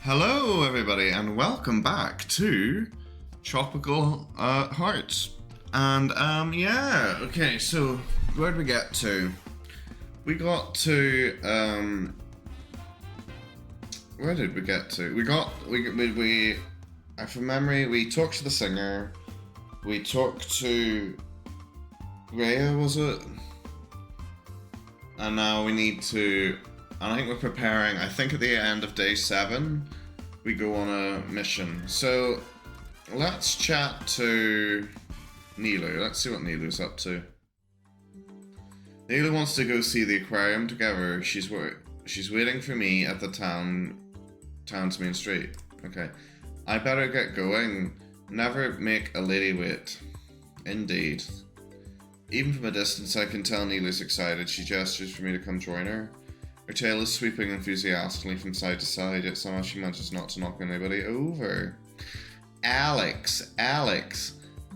Hello, everybody, and welcome back to Tropical Hearts. And yeah, okay. So where did we get to? We got to where did we get to? We from memory we talked to the singer. We talked to Rhea, was it? And now we need to. And I think we're preparing. I think at the end of day 7, we go on a mission. So let's chat to Nilu. Let's see what Nilu's up to. Nilu wants to go see the aquarium together. She's waiting for me at the town's main street. Okay. I better get going. Never make a lady wait. Indeed. Even from a distance, I can tell Nilu's excited. She gestures for me to come join her. Her tail is sweeping enthusiastically from side to side, yet somehow she manages not to knock anybody over. Alex,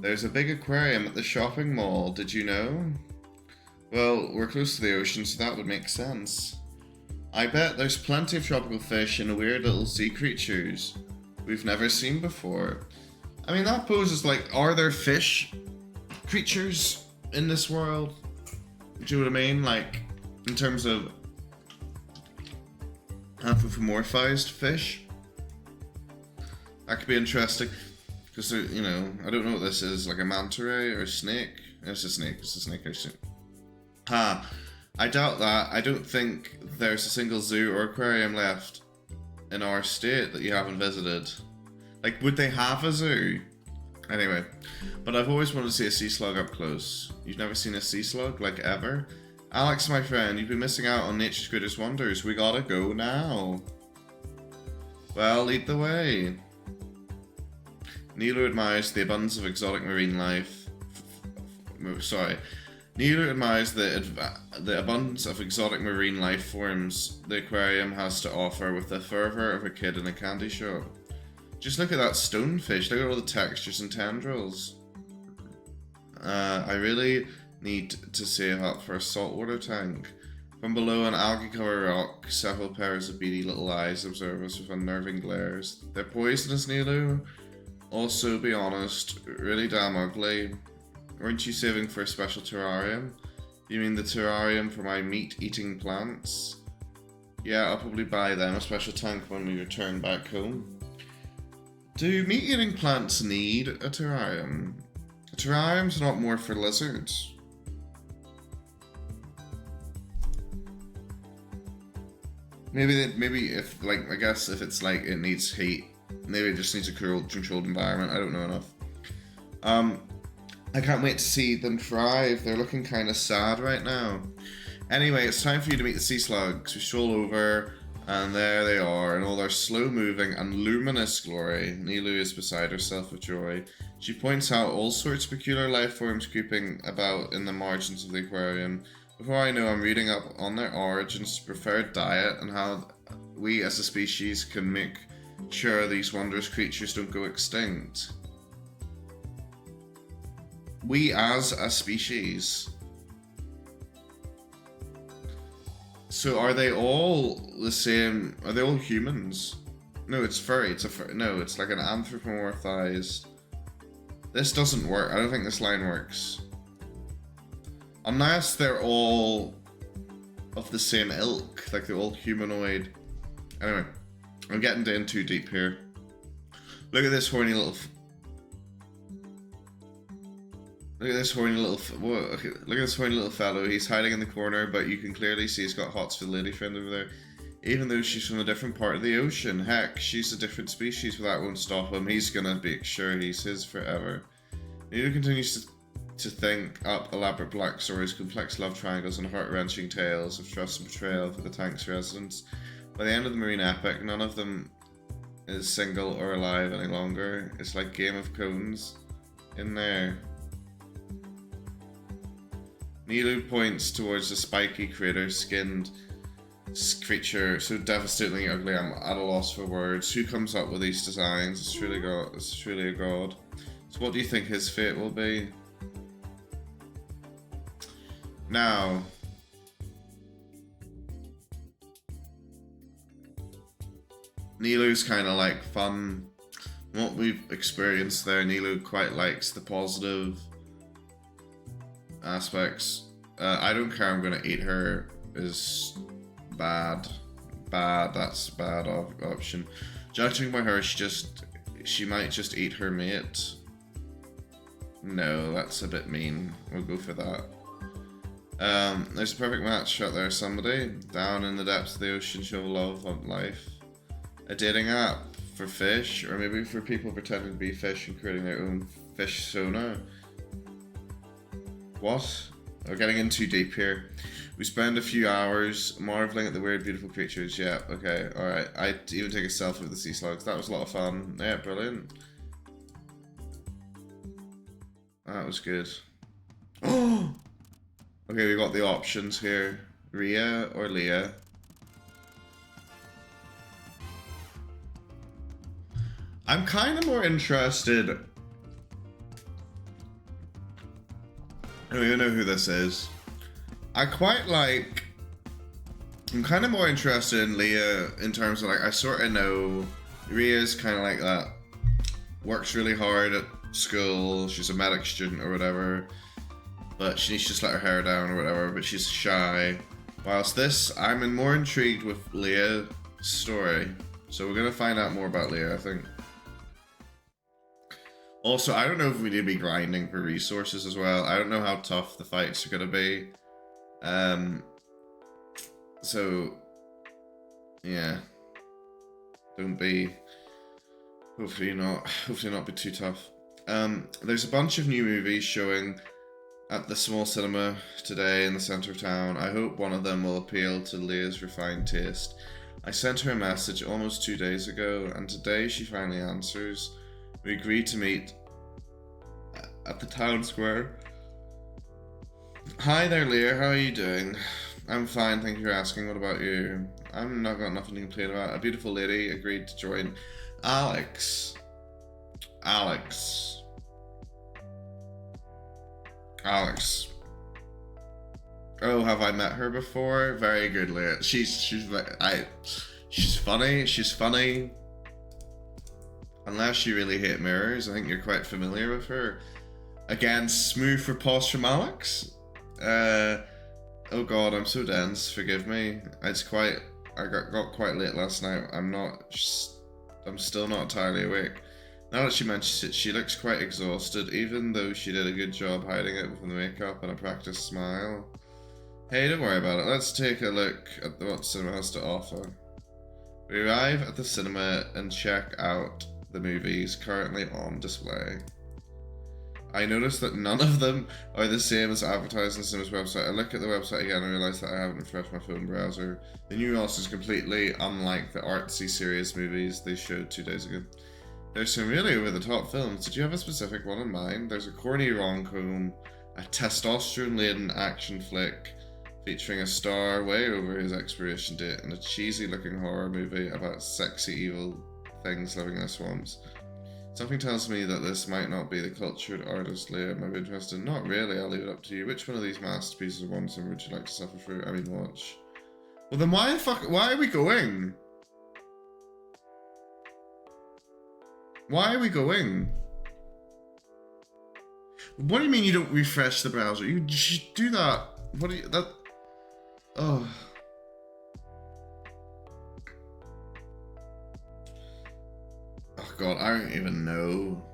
there's a big aquarium at the shopping mall, did you know? Well, we're close to the ocean, so that would make sense. I bet there's plenty of tropical fish and weird little sea creatures we've never seen before. I mean, that poses are there fish creatures in this world? Do you know what I mean? Like, in terms of anthropomorphized fish. That could be interesting. Because, I don't know what this is. Like a manta ray or a snake? It's a snake, actually. I doubt that. I don't think there's a single zoo or aquarium left in our state that you haven't visited. Like, would they have a zoo? Anyway, but I've always wanted to see a sea slug up close. You've never seen a sea slug, like, ever? Alex, my friend, you've been missing out on nature's greatest wonders. We gotta go now. Well, lead the way. Nilu admires the abundance of exotic marine life. Nilu admires the abundance of exotic marine life forms the aquarium has to offer with the fervor of a kid in a candy shop. Just look at that stonefish. Look at all the textures and tendrils. I really need to save up for a saltwater tank. From below an algae-covered rock, several pairs of beady little eyes observe us with unnerving glares. They're poisonous, Nilu. Also, be honest, really damn ugly. Weren't you saving for a special terrarium? You mean the terrarium for my meat-eating plants? Yeah, I'll probably buy them a special tank when we return back home. Do meat-eating plants need a terrarium? A terrarium's not more for lizards. Maybe if I guess if it's it needs heat, maybe it just needs a controlled environment. I don't know enough. I can't wait to see them thrive. They're looking kind of sad right now. Anyway, it's time for you to meet the sea slugs. We stroll over, and there they are in all their slow-moving and luminous glory. Nilu is beside herself with joy. She points out all sorts of peculiar life forms creeping about in the margins of the aquarium. Before I know, I'm reading up on their origins, preferred diet, and how we as a species can make sure these wondrous creatures don't go extinct. We as a species. So are they all the same? Are they all humans? No, it's furry. No, it's like an anthropomorphized. This doesn't work. I don't think this line works. Unless they're all of the same ilk, like they're all humanoid. Anyway, I'm getting in too deep here. Look at this horny little. Look at this horny little fellow. He's hiding in the corner, but you can clearly see he's got hots for the lady friend over there. Even though she's from a different part of the ocean. Heck, she's a different species, but that won't stop him. He's gonna be sure he's his forever. Nino continues to think up elaborate black stories, complex love triangles, and heart-wrenching tales of trust and betrayal for the tank's residents. By the end of the marine epic, none of them is single or alive any longer. It's like Game of Cones in there. Nilu points towards the spiky crater-skinned creature so devastatingly ugly I'm at a loss for words. Who comes up with these designs? It's truly a god. So what do you think his fate will be? Now, Nilu's kind of like fun. What we've experienced there, Nilu quite likes the positive aspects. I don't care, I'm gonna eat her is bad. That's a bad option. Judging by her, she might just eat her mate. No, that's a bit mean. We'll go for that. There's a perfect match out there, somebody. Down in the depths of the ocean, show love on life. A dating app for fish, or maybe for people pretending to be fish and creating their own fish persona. What? We're getting in too deep here. We spend a few hours marveling at the weird, beautiful creatures. Yeah, okay, alright. I even take a selfie with the sea slugs. That was a lot of fun. Yeah, brilliant. That was good. Oh! Okay, we got the options here. Rhea or Leah. I'm kind of more interested. I don't even know who this is. I'm kind of more interested in Leah in terms of like, I sort of know Rhea's kind of like that. Works really hard at school. She's a medic student or whatever. But she needs to just let her hair down or whatever, but she's shy. Whilst this, I'm more intrigued with Leah's story. So we're going to find out more about Leah, I think. Also, I don't know if we need to be grinding for resources as well. I don't know how tough the fights are going to be. So, yeah. Don't be... Hopefully not be too tough. There's a bunch of new movies showing at the small cinema today in the centre of town. I hope one of them will appeal to Leah's refined taste. I sent her a message almost 2 days ago, and today she finally answers. We agreed to meet at the town square. Hi there, Leah. How are you doing? I'm fine, thank you for asking. What about you? I'm not got nothing to complain about. A beautiful lady agreed to join. Alex. Oh, have I met her before? Very good, Leah. She's funny. Unless you really hate mirrors, I think you're quite familiar with her. Again, smooth riposte from Alex. Oh god, I'm so dense. Forgive me. I got quite late last night. I'm still not entirely awake. Now that she mentions it, she looks quite exhausted, even though she did a good job hiding it with the makeup and a practiced smile. Hey, don't worry about it. Let's take a look at what the cinema has to offer. We arrive at the cinema and check out the movies currently on display. I noticed that none of them are the same as advertised on the cinema's website. I look at the website again and realize that I haven't refreshed my phone browser. The new roster is completely unlike the artsy, serious movies they showed 2 days ago. There's some really over-the-top films. Did you have a specific one in mind? There's a corny rom-com, a testosterone-laden action flick featuring a star way over his expiration date, and a cheesy-looking horror movie about sexy evil things living in the swamps. Something tells me that this might not be the cultured artist Leah might be interested in. Not really, I'll leave it up to you. Which one of these masterpieces of one would you like to suffer through? I mean, watch. Well then why are we going? Why are we going? What do you mean you don't refresh the browser? You should do that. What do you, that... Oh. Oh god, I don't even know.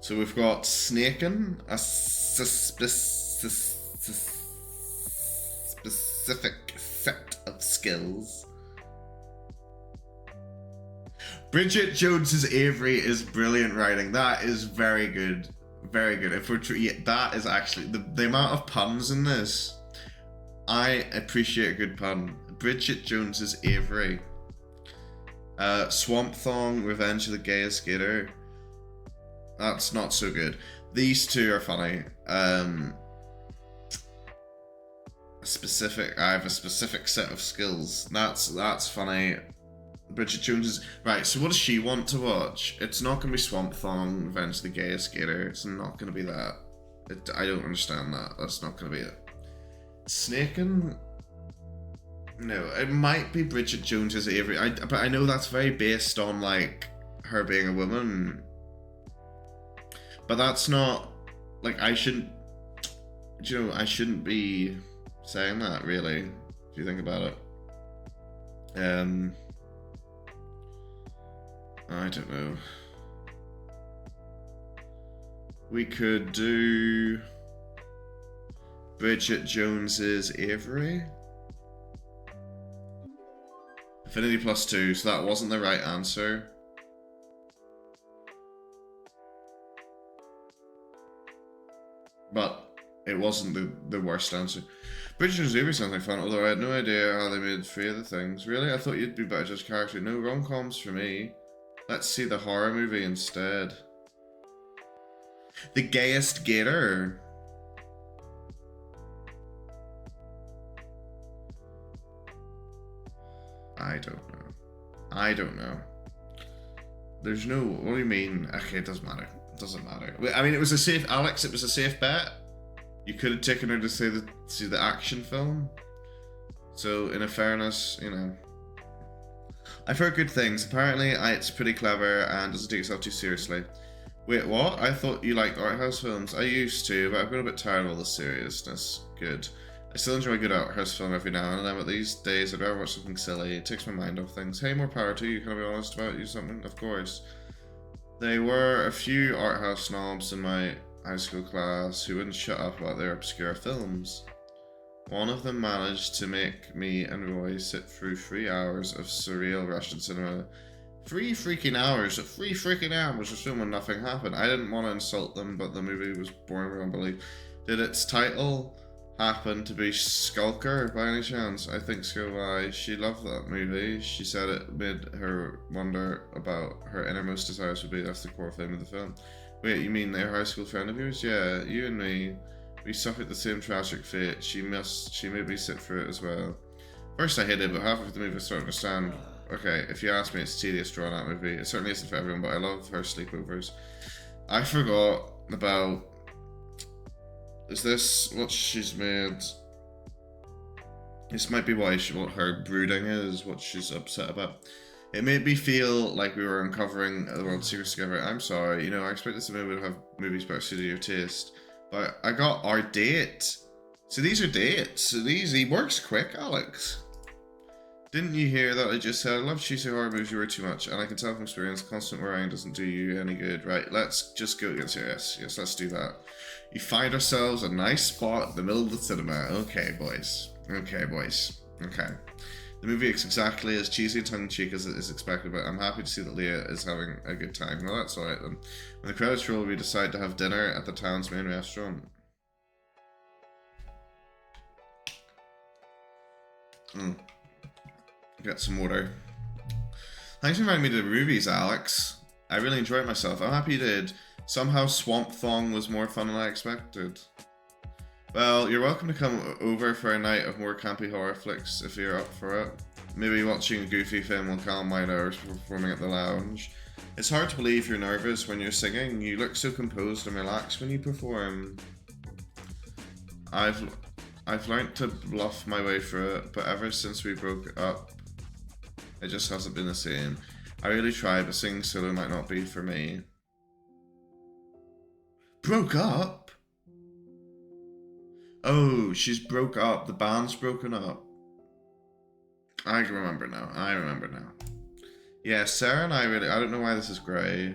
So we've got snaking, a specific set of skills. Bridget Jones's Avery is brilliant writing. That is very good. Very good. If we're that is actually the amount of puns in this. I appreciate a good pun. Bridget Jones's Avery. Swamp Thong, Revenge of the Gayest Skater. That's not so good. These two are funny. I have a specific set of skills. That's funny. Bridget Jones's... Right, so what does she want to watch? It's not going to be Swamp Thong, Revenge of the Gayest Skater. It's not going to be that. I don't understand that. That's not going to be it. Snaking? No, it might be Bridget Jones's Avery. But I know that's very based on like her being a woman. But that's not like I shouldn't. You know, I shouldn't be saying that really. If you think about it. I don't know. We could do Bridget Jones's Avery. Affinity +2, so that wasn't the right answer. But it wasn't the worst answer. Bridget Jones's Avery sounds like fun, although I had no idea how they made 3 of the things. Really? I thought you'd be better just character. No, rom-coms for me. Let's see the horror movie instead. The Gayest Gator. I don't know. There's no. What do you mean? Okay, it doesn't matter. It doesn't matter. I mean, it was a safe. Alex, it was a safe bet. You could have taken her to see the action film. So, in a fairness, you know. I've heard good things. Apparently, it's pretty clever and doesn't take itself too seriously. Wait, what? I thought you liked art house films. I used to, but I've got a bit tired of all the seriousness. Good. I still enjoy a good art house film every now and then, but these days I'd rather watch something silly. It takes my mind off things. Hey, more power to you. Can I be honest about you something? Of course. There were a few art house snobs in my high school class who wouldn't shut up about their obscure films. One of them managed to make me and Roy sit through 3 hours of surreal Russian cinema. 3 freaking hours of assuming nothing happened. I didn't want to insult them, but the movie was boring beyond belief. Did its title happen to be Skulker by any chance? I think so. Why? She loved that movie. She said it made her wonder about her innermost desires would be. That's the core theme of the film. Wait, you mean their high school friend of yours? Yeah, you and me. We suffered the same tragic fate. She made me sit through it as well. First I hated it, but halfway through the movie I started to understand. Okay, if you ask me, it's tedious drawn out movie. It certainly isn't for everyone, but I love her sleepovers. I forgot about... Is this what she's made? This might be what her brooding is, what she's upset about. It made me feel like we were uncovering the world secrets together. I'm sorry, you know, I expect this movie would have movies better suited to your taste. But I got our date. So these are dates. So he works quick, Alex. Didn't you hear that I just said? I love cheesy horror movies, you worry too much. And I can tell from experience, constant worrying doesn't do you any good. Right, let's just go. Yes, let's do that. You find ourselves a nice spot in the middle of the cinema. Okay, boys. Okay. The movie is exactly as cheesy and tongue-in-cheek as it is expected, but I'm happy to see that Leah is having a good time. Well, that's alright then. When the credits roll, we decide to have dinner at the town's main restaurant. Get some water. Thanks for inviting me to the movies, Alex. I really enjoyed myself. I'm happy you did. Somehow Swamp Thong was more fun than I expected. Well, you're welcome to come over for a night of more campy horror flicks if you're up for it. Maybe watching a goofy film will calm my nerves before performing at the lounge. It's hard to believe you're nervous when you're singing. You look so composed and relaxed when you perform. I've learned to bluff my way through it, but ever since we broke up, it just hasn't been the same. I really tried, but singing solo might not be for me. Broke up? Oh, she's broke up. The band's broken up. I remember now. Yeah, Sarah and I don't know why this is grey.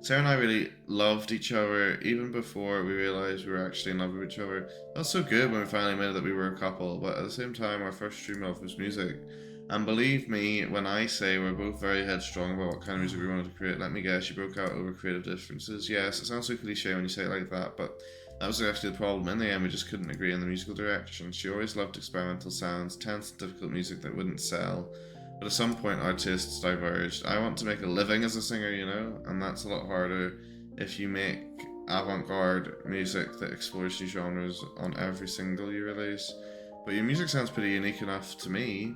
Sarah and I really loved each other even before we realised we were actually in love with each other. That's so good when we finally admitted that we were a couple, but at the same time our first true love was music. And believe me when I say we're both very headstrong about what kind of music we wanted to create. Let me guess, you broke out over creative differences. Yes, it sounds so cliche when you say it like that, but that was actually the problem. In the end, we just couldn't agree on the musical direction. She always loved experimental sounds, tense and difficult music that wouldn't sell. But at some point, our tastes diverged. I want to make a living as a singer, you know, and that's a lot harder if you make avant-garde music that explores new genres on every single you release. But your music sounds pretty unique enough to me.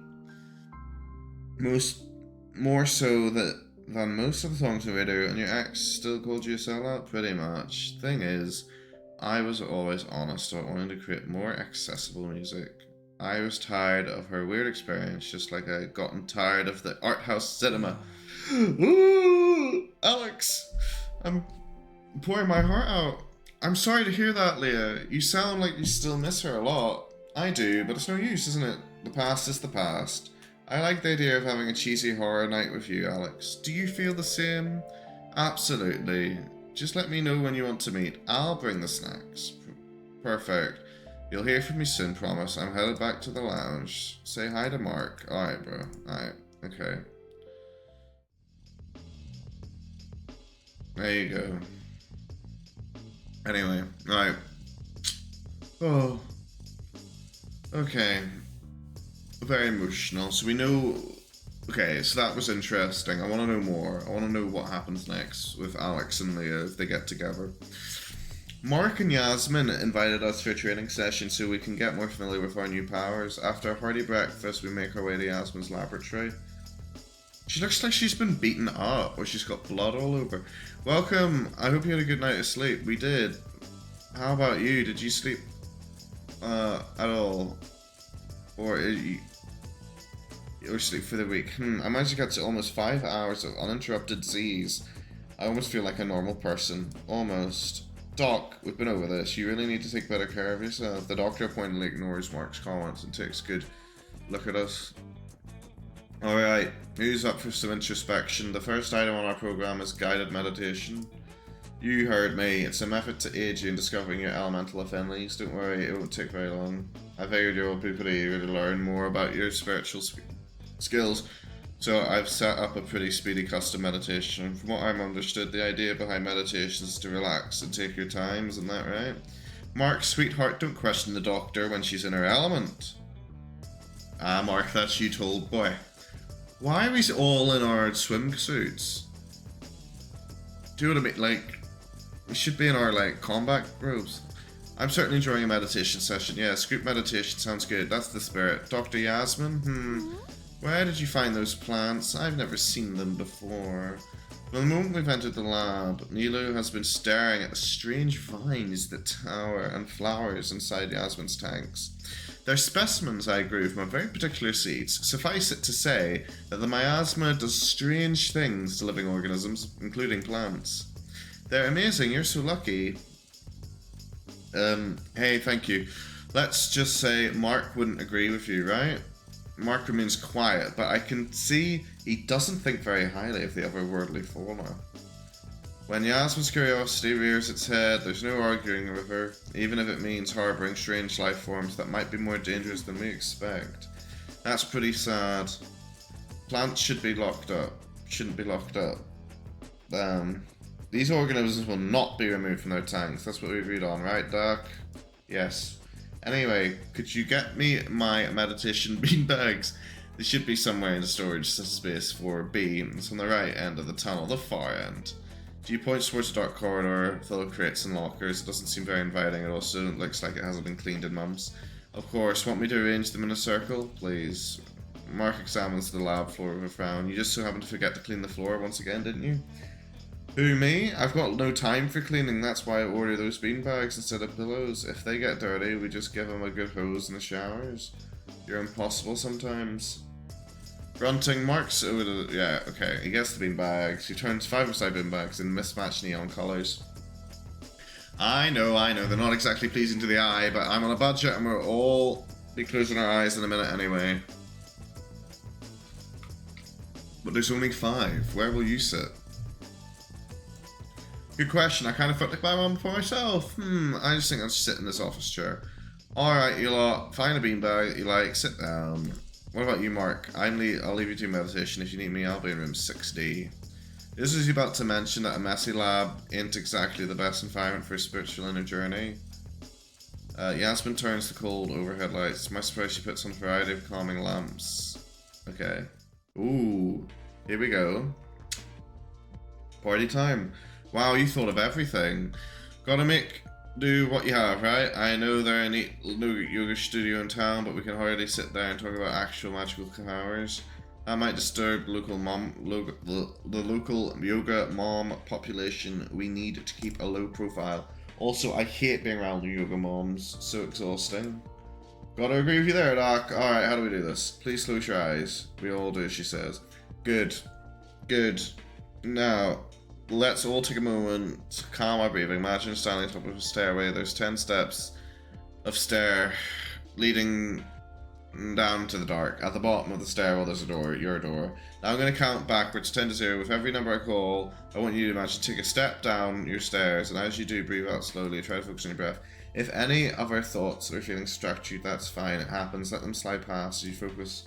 More so than most of the songs on the radio, and your ex still called you a sellout? Pretty much. Thing is, I was always honest about wanting to create more accessible music. I was tired of her weird experience, just like I had gotten tired of the art house cinema. Ooh, Alex, I'm pouring my heart out. I'm sorry to hear that, Leah. You sound like you still miss her a lot. I do, but it's no use, isn't it? The past is the past. I like the idea of having a cheesy horror night with you, Alex. Do you feel the same? Absolutely. Just let me know when you want to meet. I'll bring the snacks. Perfect. You'll hear from me soon, promise. I'm headed back to the lounge. Say hi to Mark. Alright, bro. Alright. Okay. There you go. Anyway, alright. Oh. Okay. Very emotional. So we know... Okay, so that was interesting. I want to know more. I want to know what happens next with Alex and Leah if they get together. Mark and Yasmin invited us for a training session so we can get more familiar with our new powers. After a hearty breakfast, we make our way to Yasmin's laboratory. She looks like she's been beaten up, or she's got blood all over. Welcome. I hope you had a good night of sleep. We did. How about you? Did you sleep at all? Or sleep for the week? I managed to get to almost 5 hours of uninterrupted Z's. I almost feel like a normal person. Almost. Doc, we've been over this. You really need to take better care of yourself. The doctor pointedly ignores Mark's comments and takes a good look at us. Alright, who's up for some introspection? The first item on our program is guided meditation. You heard me. It's a method to aid you in discovering your elemental affinities. Don't worry, it won't take very long. I figured you'll be pretty eager to learn more about your spiritual skills, so I've set up a pretty speedy custom meditation. From what I've understood, the idea behind meditation is to relax and take your time, isn't that right? Mark, sweetheart, don't question the doctor when she's in her element. Ah, Mark, that's you told boy. Why are we all in our swimsuits? Do you know what I mean? Like, we should be in our, like, combat robes. I'm certainly enjoying a meditation session. Yes, group meditation sounds good. That's the spirit. Dr. Yasmin? Where did you find those plants? I've never seen them before. From the moment we've entered the lab, Nilo has been staring at the strange vines that tower and flowers inside Yasmin's tanks. They're specimens I grew from very particular seeds. Suffice it to say that the miasma does strange things to living organisms, including plants. They're amazing, you're so lucky. Hey, thank you. Let's just say Mark wouldn't agree with you, right? Mark remains quiet, but I can see he doesn't think very highly of the otherworldly fauna. When Yasmin's curiosity rears its head, there's no arguing with her, even if it means harboring strange life forms that might be more dangerous than we expect. That's pretty sad. Plants should be locked up. Shouldn't be locked up. These organisms will not be removed from their tanks. That's what we agreed on, right, Doc? Yes. Anyway, could you get me my meditation beanbags? They should be somewhere in the storage space for B. It's on the right end of the tunnel, the far end. Do you point towards a dark corridor full of crates and lockers? It doesn't seem very inviting. It also looks like it hasn't been cleaned in months. Of course. Want me to arrange them in a circle? Please. Mark examines the lab floor with a frown. You just so happened to forget to clean the floor once again, didn't you? Who, me? I've got no time for cleaning, that's why I order those beanbags instead of pillows. If they get dirty, we just give them a good hose in the showers. You're impossible sometimes. Grunting, Mark's over the... Yeah, okay, he gets the beanbags. He turns 5-side beanbags in mismatched neon colours. I know, they're not exactly pleasing to the eye, but I'm on a budget and we'll all be closing our eyes in a minute anyway. But there's only 5. Where will you sit? Good question. I kind of felt like buy one for myself. I just think I'll just sit in this office chair. Alright, you lot. Find a beanbag that you like. Sit down. What about you, Mark? I'll leave you to meditation. If you need me, I'll be in room 6D. This is about to mention that a messy lab ain't exactly the best environment for a spiritual inner journey. Yasmin turns the cold overhead lights. My surprise, she puts on a variety of calming lamps. Okay. Ooh. Here we go. Party time. Wow, you thought of everything. Gotta do what you have, right? I know there ain't no yoga studio in town, but we can hardly sit there and talk about actual magical powers. That might disturb the local yoga mom population. We need to keep a low profile. Also, I hate being around yoga moms. So exhausting. Gotta agree with you there, Doc. Alright, how do we do this? Please close your eyes. We all do, she says. Good. Good. Now, let's all take a moment to calm our breathing. Imagine standing on top of a stairway. There's 10 steps of stair leading down to the dark. At the bottom of the stairwell, there's a door, your door. Now I'm going to count backwards 10 to 0. With every number I call, I want you to imagine take a step down your stairs, and as you do, breathe out slowly. Try to focus on your breath. If any of our thoughts or feelings distract you, that's fine. It happens. Let them slide past as you focus.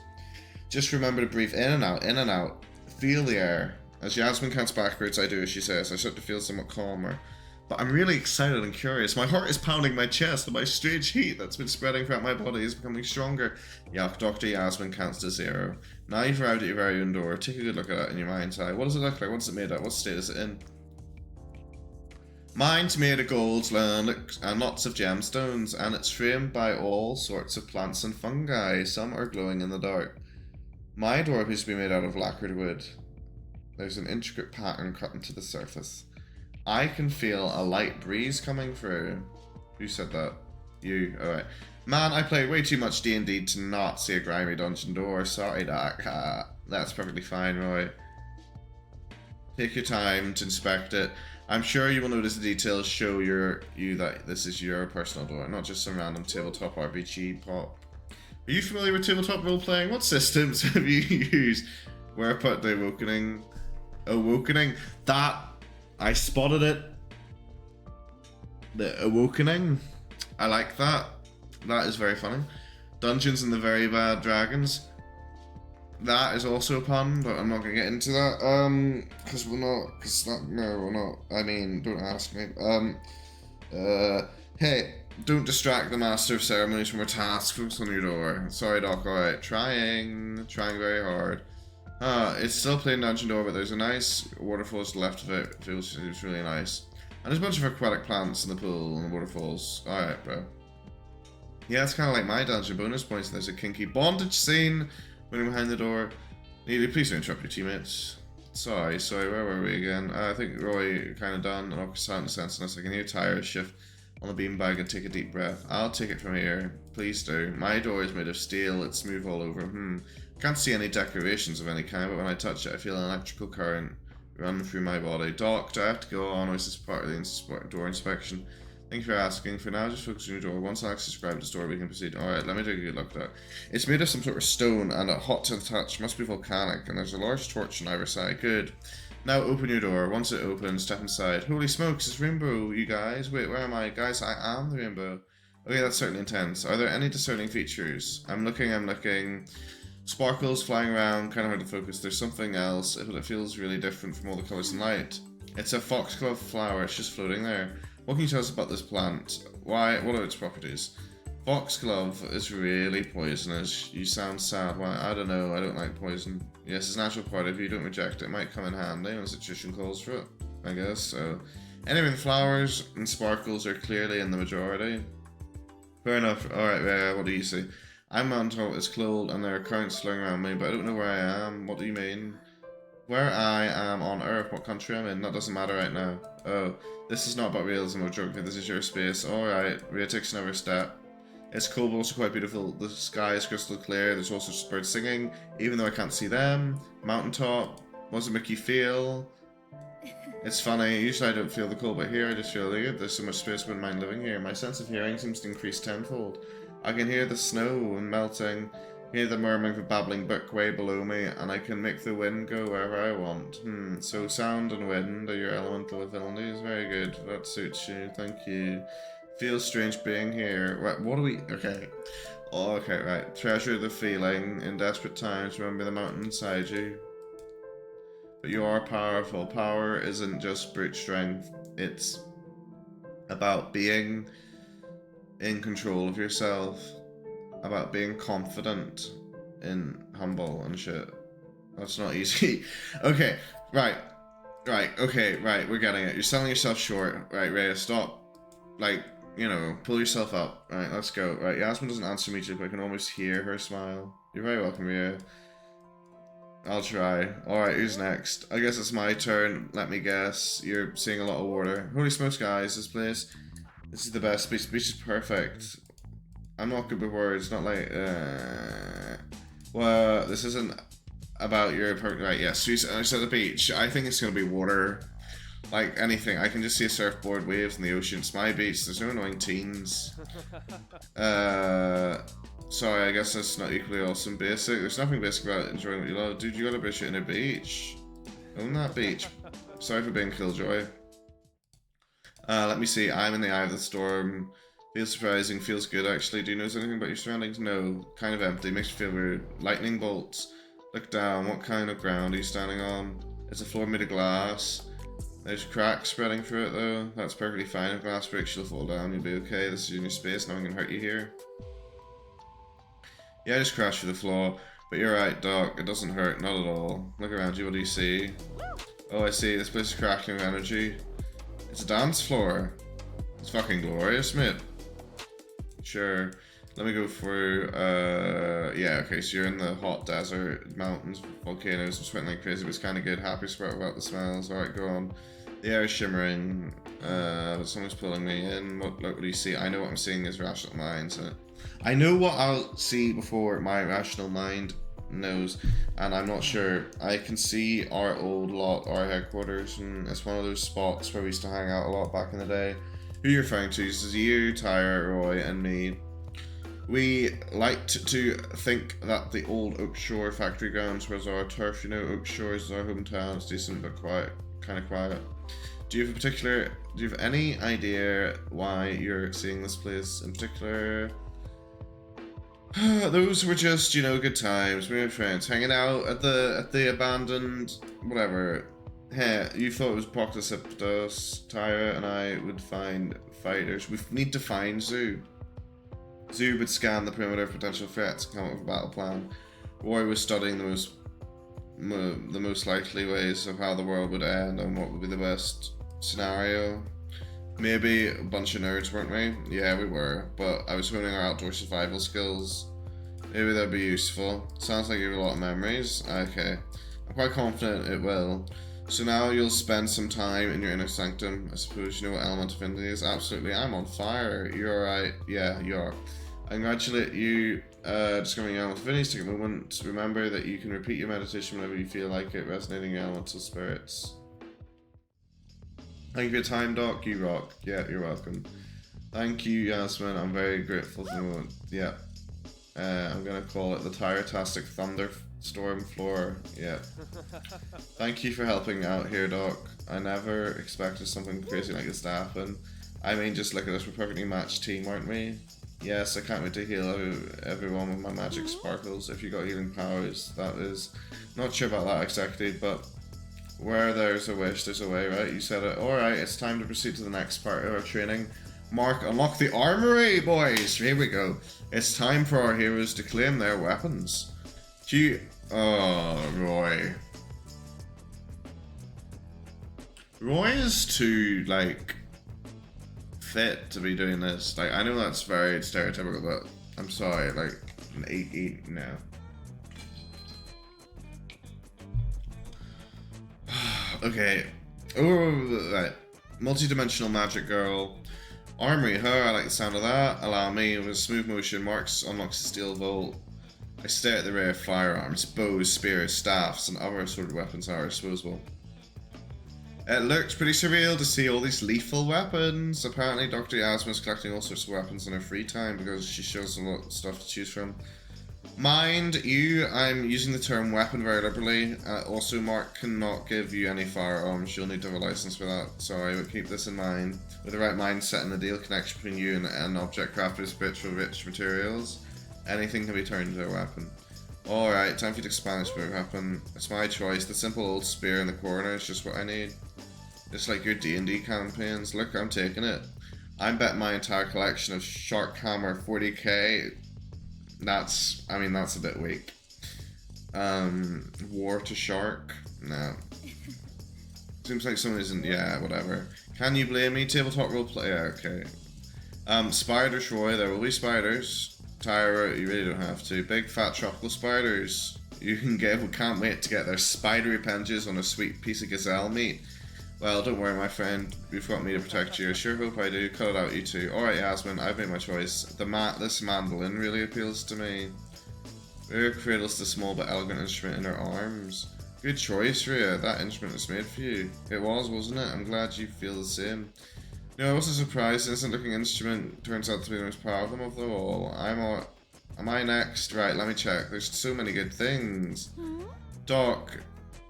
Just remember to breathe in and out, in and out. Feel the air. As Yasmin counts backwards, I do as she says. I start to feel somewhat calmer. But I'm really excited and curious. My heart is pounding my chest, and my strange heat that's been spreading throughout my body is becoming stronger. Dr. Yasmin counts to 0. Now you've arrived at your very own door. Take a good look at it in your mind's eye. What does it look like? What's it made of? What state is it in? Mine's made of gold and lots of gemstones, and it's framed by all sorts of plants and fungi. Some are glowing in the dark. My door appears to be made out of lacquered wood. There's an intricate pattern cut into the surface. I can feel a light breeze coming through. Who said that? You. Alright. Man, I played way too much D&D to not see a grimy dungeon door. Sorry, Doc. That's perfectly fine, Roy. Take your time to inspect it. I'm sure you will notice the details show you that this is your personal door, not just some random tabletop RPG pop. Are you familiar with tabletop role-playing? What systems have you used? Where I put the awakening? That... I spotted it. The awakening. I like that. That is very funny. Dungeons and the Very Bad Dragons. That is also a pun, but I'm not going to get into that. Because we're not... No, we're not. I mean, don't ask me. Hey, don't distract the Master of Ceremonies from her task. Focus on your door. Sorry, Doc. Alright. Trying very hard. It's still plain dungeon door, but there's a nice waterfall to the left of it. It feels really nice. And there's a bunch of aquatic plants in the pool and the waterfalls. Alright, bro. Yeah, it's kind of like my dungeon. Bonus points. There's a kinky bondage scene running behind the door. Neely, please don't interrupt your teammates. Sorry, where were we again? I think Roy kind of done an awkward sound sense. I can hear tires shift on the beanbag and take a deep breath. I'll take it from here. Please do. My door is made of steel. It's smooth all over. Can't see any decorations of any kind, but when I touch it, I feel an electrical current run through my body. Doc, do I have to go on, or is this part of the door inspection? Thank you for asking. For now, just focus on your door. Once Alex described the door, we can proceed. Alright, let me take a good look at it. It's made of some sort of stone, and hot to the touch. Must be volcanic, and there's a large torch on either side. Good. Now open your door. Once it opens, step inside. Holy smokes, it's rainbow, you guys. Wait, where am I? Guys, I am the rainbow. Okay, that's certainly intense. Are there any discerning features? I'm looking. Sparkles flying around, kind of hard to focus. There's something else, but it feels really different from all the colours and light. It's a foxglove flower, it's just floating there. What can you tell us about this plant? What are its properties? Foxglove is really poisonous. You sound sad. Why? I don't know, I don't like poison. Yes, it's a natural part of you, don't reject it. It might come in handy when the situation calls for it, I guess. So, anyway, the flowers and sparkles are clearly in the majority. Fair enough. Alright, what do you see? I'm on top, it's cold, and there are currents flowing around me, but I don't know where I am. What do you mean? Where I am on Earth, what country I'm in, that doesn't matter right now. Oh, this is not about realism or joke, this is your space. Alright, Rhea takes another step. It's cold, but also quite beautiful. The sky is crystal clear, there's also birds singing, even though I can't see them. Mountaintop, what does it make you feel? It's funny, usually I don't feel the cold, but here I just feel good. There's so much space, I wouldn't mind living here. My sense of hearing seems to increase tenfold. I can hear the snow and melting, hear the murmuring of a babbling brook way below me, and I can make the wind go wherever I want. So sound and wind are your elemental abilities. Very good. That suits you. Thank you. Feels strange being here. Right, what do we... Okay. Oh, okay, right. Treasure the feeling. In desperate times, remember the mountain inside you. But you are powerful. Power isn't just brute strength. It's about being in control of yourself, about being confident and humble and shit. That's not easy. Okay, right, we're getting it. You're selling yourself short. Right, Rhea, stop. Like, you know, pull yourself up. Right, let's go. Right, Yasmin doesn't answer me, but I can almost hear her smile. You're very welcome, Rhea. I'll try. Alright, who's next? I guess it's my turn. Let me guess. You're seeing a lot of water. Holy smokes, guys, this place This is the best speech. Speech is perfect. I'm not good with words. Not like, well, this isn't about your right. Yeah, so I said the beach. I think it's gonna be water. Like anything, I can just see a surfboard, waves, in the ocean. It's my beach. There's no annoying teens. Sorry, I guess that's not equally awesome. Basic. There's nothing basic about enjoying what you love, dude. You got a bitch in a beach. Own that beach. Sorry for being killjoy. Let me see. I'm in the eye of the storm. Feels surprising. Feels good actually. Do you notice anything about your surroundings? No. Kind of empty. Makes you feel weird. Lightning bolts. Look down. What kind of ground are you standing on? It's a floor made of glass. There's cracks spreading through it though. That's perfectly fine. If glass breaks, you'll fall down. You'll be okay. This is in your space. No one can hurt you here. Yeah, I just crashed through the floor. But you're right, Doc. It doesn't hurt. Not at all. Look around you. What do you see? Oh, I see. This place is cracking with energy. It's a dance floor. It's fucking glorious, mate. Sure. Let me go through. Yeah, okay, so you're in the hot desert, mountains, volcanoes. I'm sweating like crazy, but it's kind of good. Happy about the smells. Alright, go on. The air is shimmering. Someone's pulling me in. What do you see? I know what I'm seeing is rational minds. I know what I'll see before my rational mind knows, and I'm not sure. I can see our old lot, our headquarters, and it's one of those spots where we used to hang out a lot back in the day. Who you're referring to? This is you, Tyre, Roy, and me. We liked to think that the old Oakshore factory grounds was our turf. You know, Oakshore is our hometown. It's decent but quiet, kind of quiet. Do you have any idea why you're seeing this place in particular? Those were just, you know, good times. We were friends hanging out at the abandoned whatever. Hey, you thought it was Proctociptus. Tyra and I would find fighters. We need to find Zoo. Zoo would scan the perimeter of potential threats and come up with a battle plan. Roy was studying the most likely ways of how the world would end and what would be the best scenario. Maybe a bunch of nerds, weren't we? Yeah, we were, but I was honing our outdoor survival skills. Maybe that'd be useful. Sounds like you have a lot of memories. Okay. I'm quite confident it will. So now you'll spend some time in your inner sanctum. I suppose you know what element affinity is? Absolutely. I'm on fire. You're right. Yeah, you are. I congratulate you discovering element affinities. Take a moment to remember that you can repeat your meditation whenever you feel like it, resonating your elemental spirits. Thank you for your time, Doc. You rock. Yeah, you're welcome. Thank you, Yasmin. I'm very grateful for the moment. Yeah. I'm gonna call it the Tyrotastic Thunderstorm Floor. Yeah. Thank you for helping out here, Doc. I never expected something crazy like this to happen. I mean, just look at us. We're a perfectly matched team, aren't we? Yes, I can't wait to heal everyone with my magic sparkles. If you got healing powers, that is. Not sure about that exactly, but where there's a wish, there's a way, right? You said it. Alright, it's time to proceed to the next part of our training. Mark, unlock the armory, boys! Here we go. It's time for our heroes to claim their weapons. Oh, Roy. Roy is too, like, fit to be doing this. Like, I know that's very stereotypical, but I'm sorry, like, an 8-8 now. Okay. Oh, right. Multi-dimensional magic girl. Armory, her, I like the sound of that. Allow me, with a smooth motion, Marks unlocks the steel vault. I stare at the rare firearms, bows, spears, staffs, and other assorted weapons are disposable. It looks pretty surreal to see all these lethal weapons. Apparently Dr. Yasmin is collecting all sorts of weapons in her free time because she shows a lot of stuff to choose from. Mind you, I'm using the term weapon very liberally. Also, Mark cannot give you any firearms. You'll need to have a license for that. Sorry, but keep this in mind. With the right mindset and the deal connection between you and an object crafted with spiritual rich materials, anything can be turned into a weapon. Alright, time for you to expand this weapon. It's my choice. The simple old spear in the corner is just what I need. Just like your D&D campaigns. Look, I'm taking it. I bet my entire collection of Shark Hammer 40k. That's a bit weak. War to Shark? No. Seems like someone isn't, yeah, whatever. Can you blame me? Tabletop roleplay? Yeah, okay. Spiders, Roy, there will be spiders. Tyra, you really don't have to. Big fat tropical spiders. You can get, we can't wait to get their spidery appendages on a sweet piece of gazelle meat. Well, don't worry, my friend. You've got me to protect you. I sure hope I do. Cut it out, you two. Alright, Yasmin, I've made my choice. This mandolin really appeals to me. Rhea cradles the small but elegant instrument in her arms. Good choice, Rhea. That instrument was made for you. It was, wasn't it? I'm glad you feel the same. No, I wasn't surprised. This looking instrument turns out to be the most powerful of them all. Am I next? Right, let me check. There's so many good things. Doc,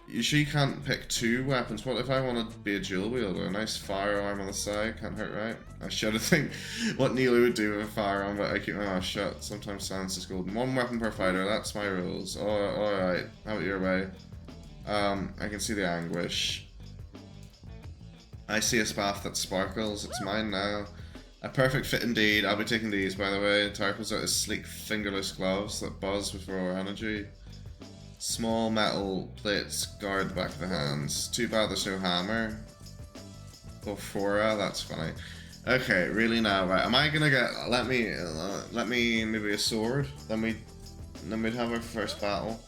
you sure you can't pick two weapons? What if I want to be a dual wielder? A nice firearm on the side? Can't hurt, right? I shudder to think what Neela would do with a firearm, but I keep my mouth shut. Sometimes silence is golden. One weapon per fighter, that's my rules. Alright, have it your way. I can see the anguish. I see a spath that sparkles. It's mine now. A perfect fit indeed. I'll be taking these, by the way. Tyre pulls out his sleek, fingerless gloves that buzz with raw energy. Small metal plates guard the back of the hands. Too bad there's no hammer. Phora, that's funny. Okay, really now, right? Am I gonna get? Let me maybe a sword. Then we'd have our first battle.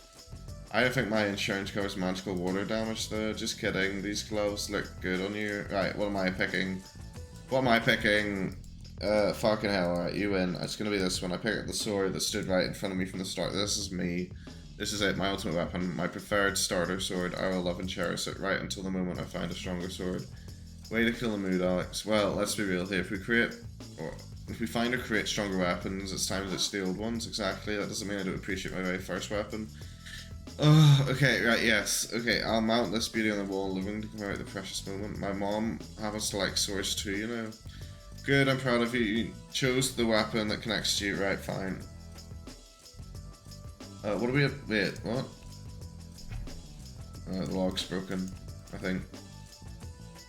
I don't think my insurance covers magical water damage though. Just kidding. These gloves look good on you. Right, what am I picking? Fucking hell, alright, you win. It's gonna be this one. I picked up the sword that stood right in front of me from the start. This is me. This is it, my ultimate weapon. My preferred starter sword. I will love and cherish it right until the moment I find a stronger sword. Way to kill the mood, Alex. Well, let's be real here. If we find or create stronger weapons, it's time to ditch the old ones. Exactly. That doesn't mean I don't appreciate my very first weapon. Okay, right, yes. Okay, I'll mount this beauty on the wall, living to commemorate the precious moment. My mom happens to like swords too, you know. Good, I'm proud of you. You chose the weapon that connects to you. Right, fine. What do we have? Wait, what? The log's broken, I think.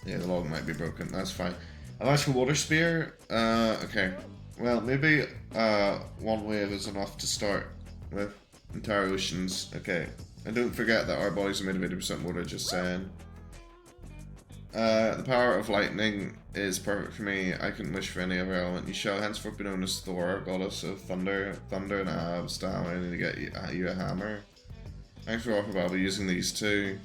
Yeah, the log might be broken. That's fine. A magical water spear? Okay. Well, maybe one wave is enough to start with. Entire oceans. Okay. And don't forget that our bodies are made of 80% water, just saying. The power of lightning is perfect for me. I couldn't wish for any other element. You shall henceforth be known as Thor, goddess of thunder and abs. Damn, I need to get you a hammer. Thanks for offer, I'll be using these too.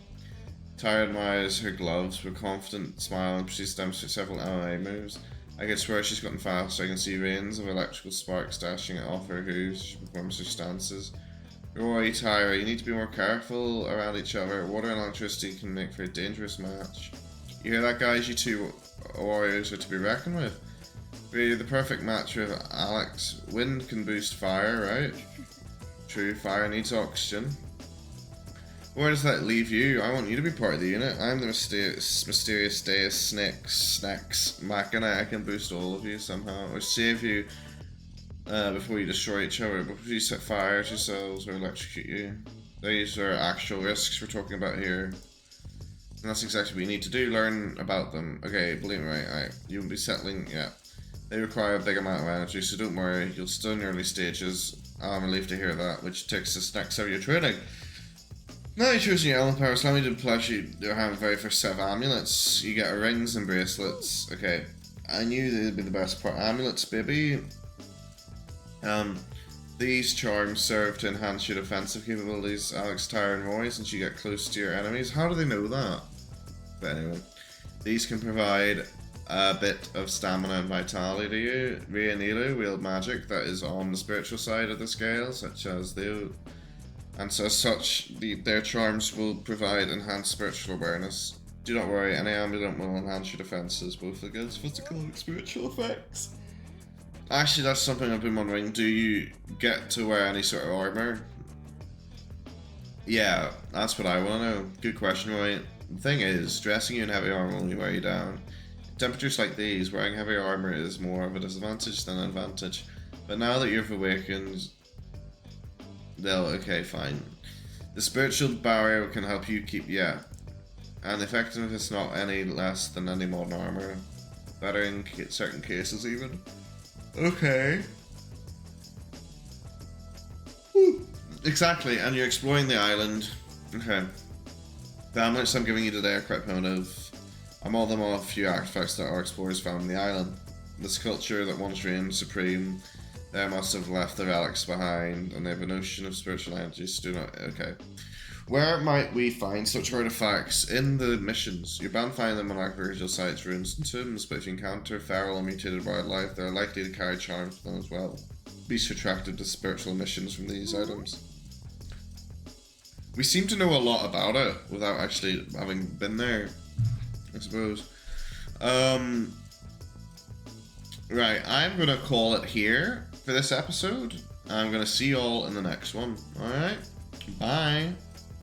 Tyre admires her gloves with a confident smile and proceeds to demonstrate several MMA moves. I can swear she's gotten faster. I can see rains of electrical sparks dashing off her hooves as she performs her stances. Roy, Tyra, you need to be more careful around each other. Water and electricity can make for a dangerous match. You hear that, guys? You two warriors are to be reckoned with. Really, the perfect match with Alex. Wind can boost fire, right? True, fire needs oxygen. Where does that leave you? I want you to be part of the unit. I'm the mysterious Deus Snacks Machina. I can boost all of you somehow, or save you before you destroy each other, before you set fire to yourselves or electrocute you. These are actual risks we're talking about here. And that's exactly what you need to do, learn about them. Okay, believe me, right, you won't be settling, yeah. They require a big amount of energy, so don't worry, you'll still in the early stages. I'm relieved to hear that, which takes us next to your training. Now you're choosing your element powers, allow me to pledge you to have the very first set of amulets. You get rings and bracelets. Okay, I knew they'd be the best part. Amulets, baby. These charms serve to enhance your defensive capabilities, Alex, Tyre, and Roy, since you get close to your enemies. How do they know that? But anyway, these can provide a bit of stamina and vitality to you. Rhea and Neela wield magic that is on the spiritual side of the scale, such as and so as such, their charms will provide enhanced spiritual awareness. Do not worry, any amulet will enhance your defenses, both against physical and spiritual effects. Actually, that's something I've been wondering. Do you get to wear any sort of armor? Yeah, that's what I want to know. Good question, Roy. The thing is, dressing you in heavy armor will only wear you down. Temperatures like these, wearing heavy armor is more of a disadvantage than an advantage. But now that you've awakened, okay, fine. The spiritual barrier can help you keep, and the effectiveness is not any less than any modern armor. Better in certain cases, even. Okay. Woo. Exactly, and you're exploring the island. Okay. The amulets I'm giving you today are quite primitive. I modeled them off a few artifacts that our explorers found on the island. The sculpture that once reigned supreme, they must have left their relics behind, and they have a notion of spiritual energies. Do not. Okay. Where might we find such artifacts? In the missions. You're bound to find them on archaeological sites, ruins, and tombs, but if you encounter feral or mutated wildlife, they're likely to carry charms with them as well. Be attracted to spiritual missions from these items. We seem to know a lot about it without actually having been there, I suppose. Right, I'm gonna call it here for this episode. I'm gonna see you all in the next one. Alright? Bye.